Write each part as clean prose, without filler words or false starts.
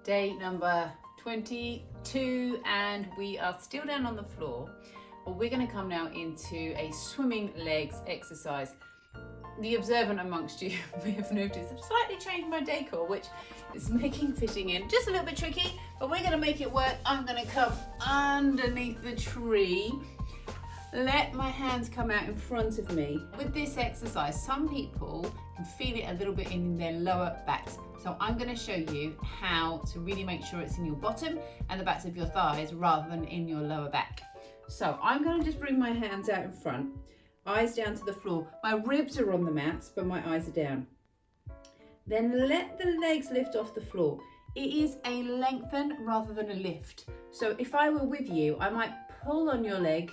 Day number 22, and we are still down on the floor. But we're going to come now into a swimming legs exercise. The observant amongst you may have noticed I've slightly changed my decor, which is making fitting in just a little bit tricky, but we're going to make it work. I'm going to come underneath the tree, let my hands come out in front of me. With this exercise, some people can feel it a little bit in their lower backs. So I'm going to show you how to really make sure it's in your bottom and the backs of your thighs rather than in your lower back. So I'm going to just bring my hands out in front, eyes down to the floor. My ribs are on the mats, but my eyes are down. Then let the legs lift off the floor. It is a lengthen rather than a lift. So if I were with you, I might pull on your leg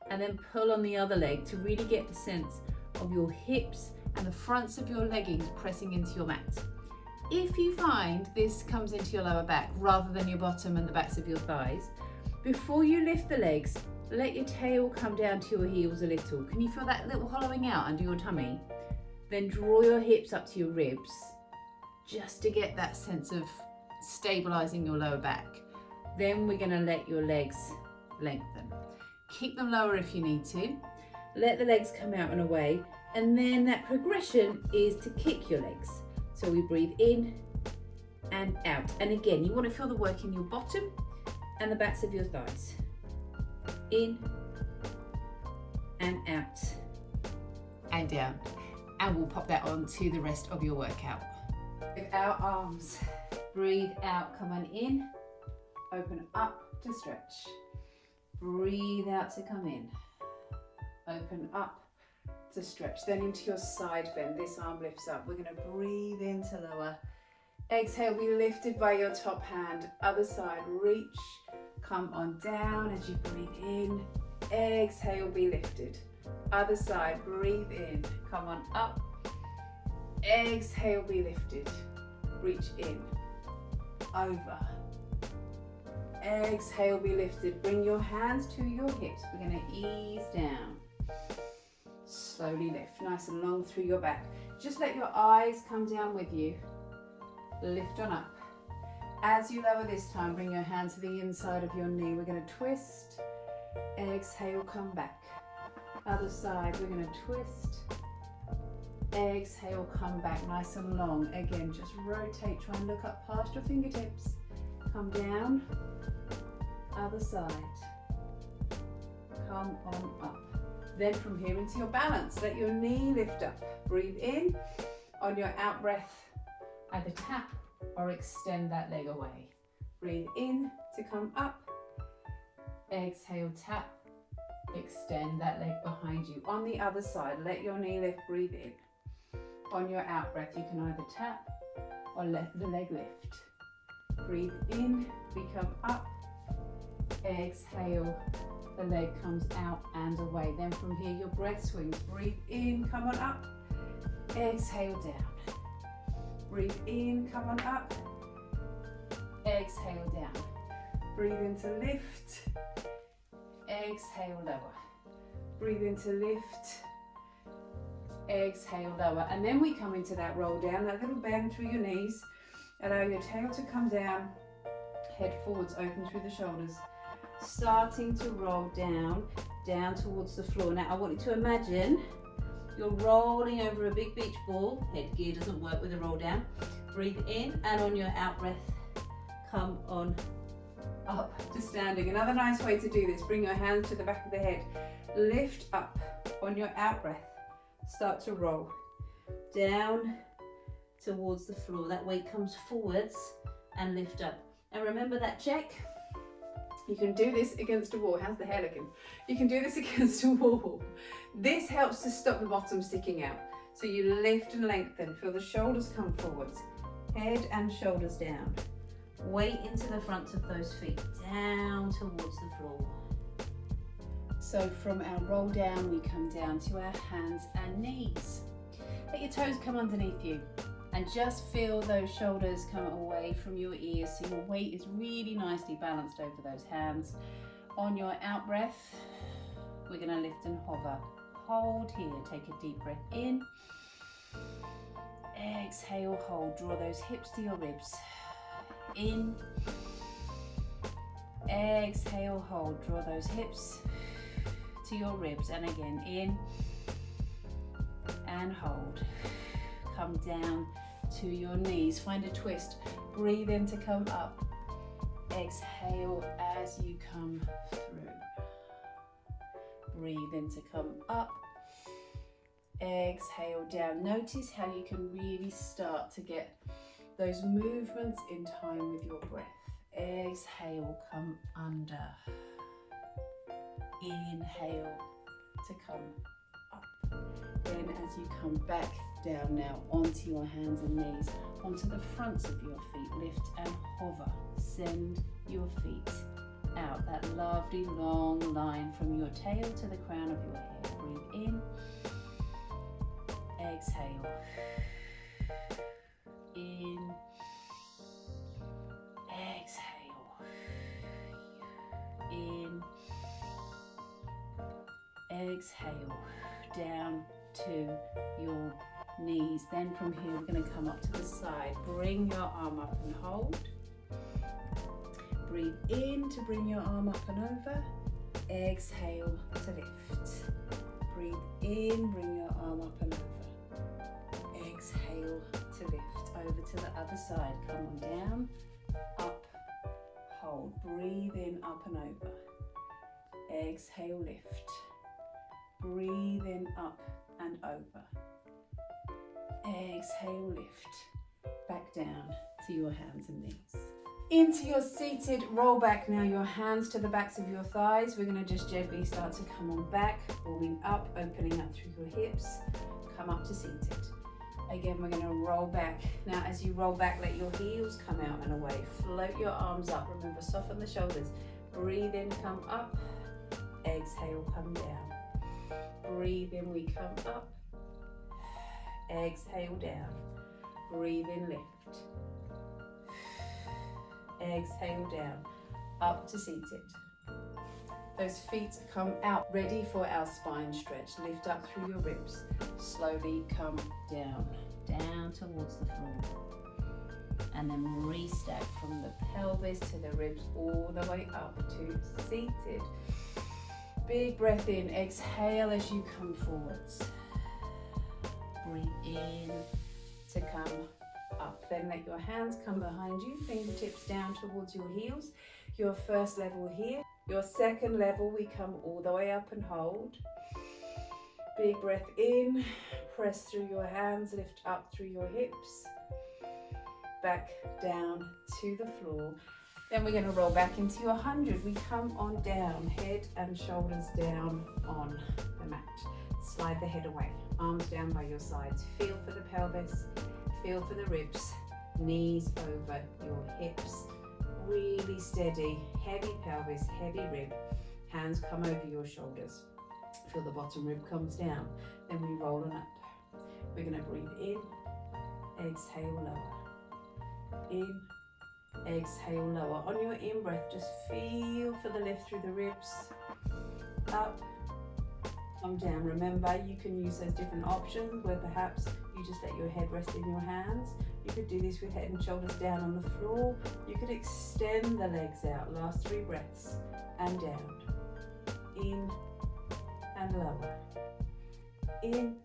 and then pull on the other leg to really get the sense of your hips and the fronts of your leggings pressing into your mat. If you find this comes into your lower back rather than your bottom and the backs of your thighs, before you lift the legs, let your tail come down to your heels a little. Can you feel that little hollowing out under your tummy? Then draw your hips up to your ribs, just to get that sense of stabilizing your lower back. Then we're gonna let your legs lengthen. Keep them lower if you need to. Let the legs come out and away. And then that progression is to kick your legs. So we breathe in and out. And again, you want to feel the work in your bottom and the backs of your thighs. In and out and down. And we'll pop that on to the rest of your workout. With our arms, breathe out, come on in, open up to stretch. Breathe out to come in, open up to stretch, then into your side bend. This arm lifts up. We're going to breathe in to lower. Exhale, be lifted by your top hand. Other side, reach, come on down as you breathe in. Exhale, be lifted. Other side, breathe in, come on up. Exhale, be lifted. Reach in, over. Exhale, be lifted. Bring your hands to your hips. We're going to ease down. Slowly lift, nice and long through your back. Just let your eyes come down with you. Lift on up. As you lower this time, bring your hand to the inside of your knee. We're going to twist. Exhale, come back. Other side, we're going to twist. Exhale, come back, nice and long. Again, just rotate, try and look up past your fingertips. Come down. Other side. Come on up. Then from here into your balance, let your knee lift up. Breathe in. On your out breath, either tap or extend that leg away. Breathe in to come up. Exhale, tap. Extend that leg behind you. On the other side, let your knee lift. Breathe in. On your out breath, you can either tap or let the leg lift. Breathe in, we come up. Exhale. The leg comes out and away. Then from here, your breath swings. Breathe in, come on up. Exhale, down. Breathe in, come on up. Exhale, down. Breathe in to lift. Exhale, lower. Breathe in to lift. Exhale, lower. And then we come into that roll down, that little bend through your knees. Allow your tail to come down. Head forwards, open through the shoulders. Starting to roll down towards the floor. Now I want you to imagine you're rolling over a big beach ball. Headgear doesn't work with a roll down. Breathe in, and on your out breath, come on up to standing. Another nice way to do this, bring your hands to the back of the head. Lift up on your out breath. Start to roll down towards the floor. That weight comes forwards and lift up. And remember that check. You can do this against a wall. How's the hair looking? You can do this against a wall. This helps to stop the bottom sticking out. So you lift and lengthen. Feel the shoulders come forwards. Head and shoulders down. Weight into the front of those feet. Down towards the floor. So from our roll down, we come down to our hands and knees. Let your toes come underneath you. And just feel those shoulders come away from your ears so your weight is really nicely balanced over those hands. On your out breath, we're going to lift and hover. Hold here, take a deep breath in. Exhale, hold, draw those hips to your ribs. In. Exhale, hold. Draw those hips to your ribs. And again, in and hold. Come down to your knees. Find a twist. Breathe in to come up. Exhale as you come through. Breathe in to come up. Exhale down. Notice how you can really start to get those movements in time with your breath. Exhale, come under. Inhale to come up. Then as you come back down now onto your hands and knees, onto the fronts of your feet, lift and hover. Send your feet out, that lovely long line from your tail to the crown of your head. Breathe in. Exhale. In. Exhale. In. Exhale. Down to your knees. Then from here we're going to come up to the side. Bring your arm up and hold. Breathe in to bring your arm up and over. Exhale to lift. Breathe in, bring your arm up and over. Exhale to lift. Over to the other side. Come on down, up, hold. Breathe in, up and over. Exhale, lift. Breathe in, up and over. Exhale, lift. Back down to your hands and knees. Into your seated roll back. Now your hands to the backs of your thighs. We're going to just gently start to come on back, warming up, opening up through your hips. Come up to seated. Again, we're going to roll back. Now as you roll back, let your heels come out and away. Float your arms up. Remember, soften the shoulders. Breathe in, come up. Exhale, come down. Breathe in, we come up. Exhale, down. Breathe in, lift. Exhale, down. Up to seated. Those feet come out, ready for our spine stretch. Lift up through your ribs. Slowly come down, down towards the floor. And then restack from the pelvis to the ribs all the way up to seated. Big breath in. Exhale as you come forwards. Breathe in to come up. Then let your hands come behind you, fingertips down towards your heels. Your first level here. Your second level, we come all the way up and hold. Big breath in, press through your hands, lift up through your hips. Back down to the floor. Then we're going to roll back into your 100. We come on down, head and shoulders down on the mat. Slide the head away, arms down by your sides. Feel for the pelvis, feel for the ribs, knees over your hips. Really steady, heavy pelvis, heavy rib. Hands come over your shoulders. Feel the bottom rib comes down. Then we roll on up. We're going to breathe in, exhale, lower. In, exhale, lower. On your in-breath, just feel for the lift through the ribs. Up, come down. Remember, you can use those different options where perhaps you just let your head rest in your hands. You could do this with head and shoulders down on the floor. You could extend the legs out. Last 3 breaths. And down. In and lower. In,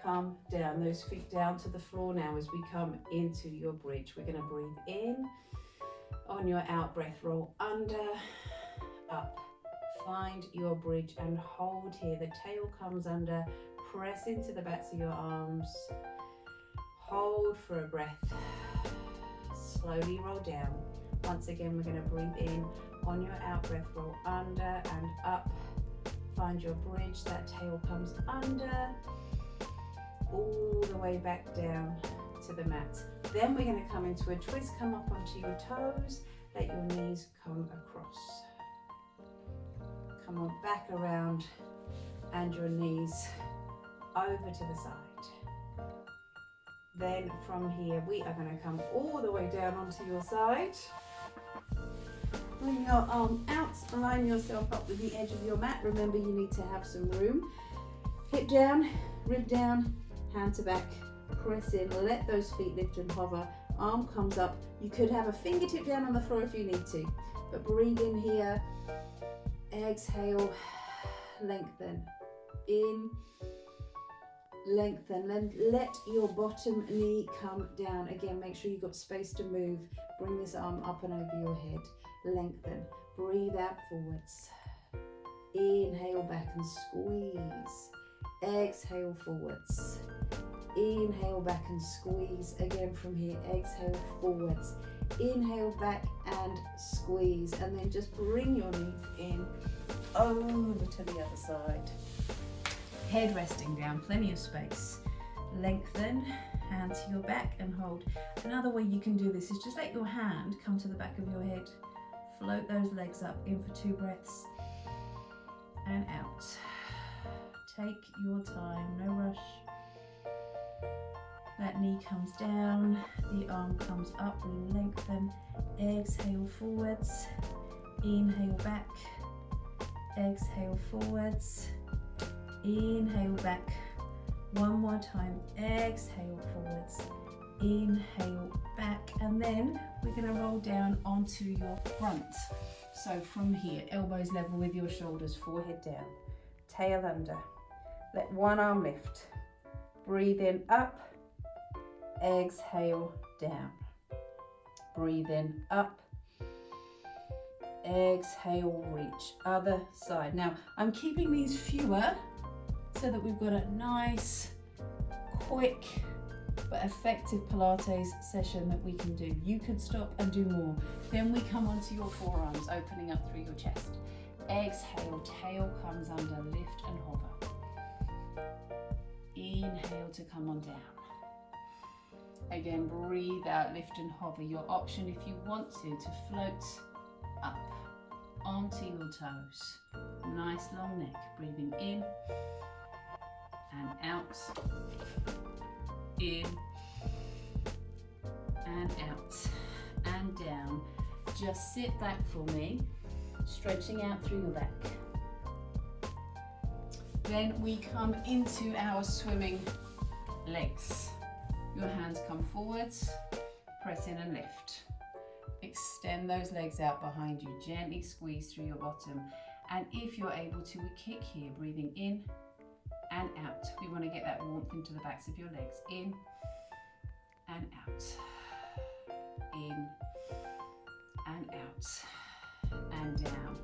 come down. Those feet down to the floor now as we come into your bridge. We're going to breathe in. On your out breath, roll under, up. Find your bridge and hold here. The tail comes under. Press into the backs of your arms. Hold for a breath. Slowly roll down. Once again, we're going to breathe in. On your out breath, roll under and up. Find your bridge. That tail comes under. All the way back down to the mat. Then we're going to come into a twist. Come up onto your toes. Let your knees come across. Come on back around and your knees over to the side. Then from here we are going to come all the way down onto your side. Bring your arm out, line yourself up with the edge of your mat. Remember, you need to have some room. Hip down, rib down, hand to back, press in, let those feet lift and hover. arm comes up. You could have a fingertip down on the floor if you need to, but breathe in here, exhale, lengthen, in, lengthen, then let your bottom knee come down. Again, make sure you've got space to move. Bring this arm up and over your head, lengthen, breathe out forwards, inhale back and squeeze, exhale forwards, inhale back and squeeze. Again from here, exhale forwards, inhale back and squeeze, and then just bring your knees in over to the other side. Head resting down, plenty of space. Lengthen, hand to your back and hold. Another way you can do this is just let your hand come to the back of your head. Float those legs up, in for 2 breaths and out. Take your time, no rush. That knee comes down, the arm comes up, we lengthen. Exhale forwards, inhale back, exhale forwards, inhale back. One more time, exhale forwards, inhale back, and then we're going to roll down onto your front. So from here, elbows level with your shoulders, forehead down, tail under. Let one arm lift. Breathe in, up, exhale, down. Breathe in, up, exhale, reach, other side. Now, I'm keeping these fewer so that we've got a nice, quick, but effective Pilates session that we can do. You could stop and do more. Then we come onto your forearms, opening up through your chest. Exhale, tail comes under, lift and hover. Inhale to come on down. Again, breathe out, lift and hover. Your option, if you want to float up onto your toes. Nice long neck, breathing in and out, in and out and down. Just sit back for me, stretching out through your back. Then we come into our swimming legs. Your hands come forwards, press in and lift. Extend those legs out behind you, gently squeeze through your bottom. And if you're able to, we kick here, breathing in and out. We want to get that warmth into the backs of your legs. In and out. In and out. And down.